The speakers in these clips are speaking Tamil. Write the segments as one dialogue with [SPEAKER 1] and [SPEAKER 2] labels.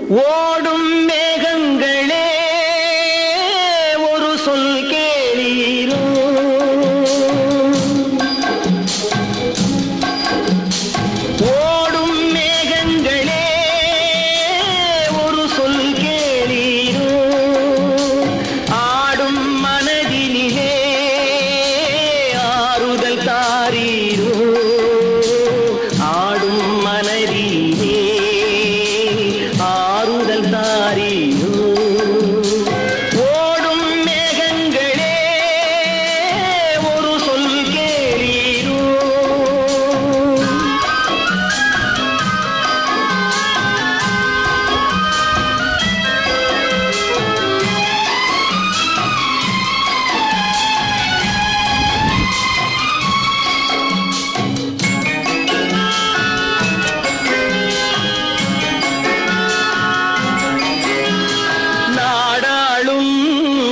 [SPEAKER 1] ஓடும் மேகங்களே ஒரு சொல் கேளீரோ, ஓடும் மேகங்களே ஒரு சொல் கேளீரோ, ஆடும் மனதினிலே ஆறுதல் தாரீரோ, ஆடும் மனதிலே ஆறுதல் தாரீரோ. ஓடும் மேகங்களே ஒரு சொல் கேளீரோ.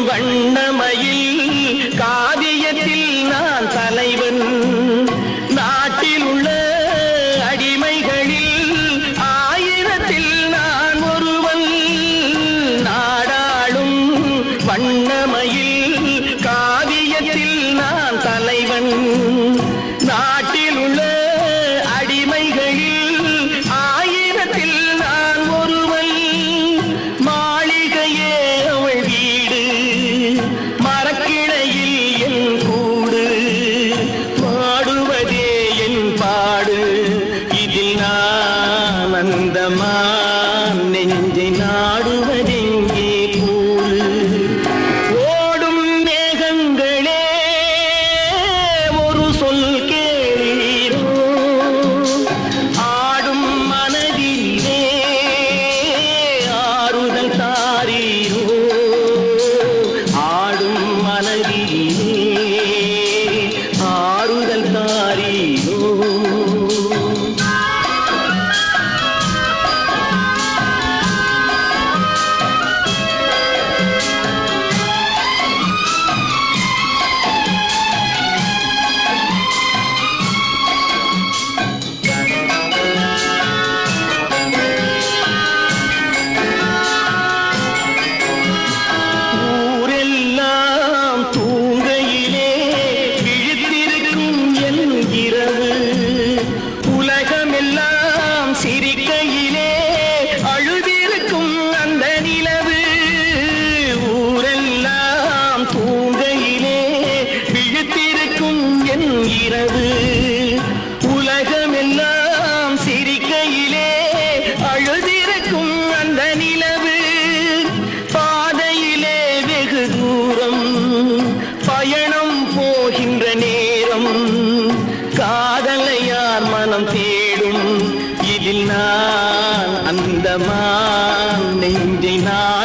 [SPEAKER 1] வண்ணமயில் காவியத்தில் நான் தலைவன், நாட்டில் உள்ள அடிமைகளில் ஆயிரத்தில் நான் ஒருவன். நாடாளும் வண்ணமயில் காவியத்தில் நான் தலைவன், நாட்டில் உள்ள அடிமைகளில் ஆயிரத்தில் நான் ஒருவன். மாளிகையே அவள் வீடு, மரக்கிளையில் என் கூடு, பாடுவதே என் பாடு, இதில் நான் அந்தமான் நெஞ்சை நாடுவதெங்கே கூறு. ஓடும் மேகங்களே ஒரு சொல் கேளீரோ, ஆடும் மனதிலே ஆறுதல் தாரீரோ, ஆடும் மனதிலே ஆறுதல் தாரீரோ. ஊரெல்லாம் தூங்கையிலே விழித்திருக்கும் என் இரவு, உலகமெல்லாம் சிரிக்கையிலே அழுதிருக்கும் அந்த நிலவு. ஊரெல்லாம் தூங்கையிலே விழித்திருக்கும் என் இரவு, உலகமெல்லாம் சிரிக்கையிலே அழுதிருக்கும் அந்த நிலவு. பாதையிலே வெகு தூரம் பயணம் போகின்ற நேரம், காதலை யார் மனம் தேடும், இதில் நான் அந்தமான் நெஞ்சை நான்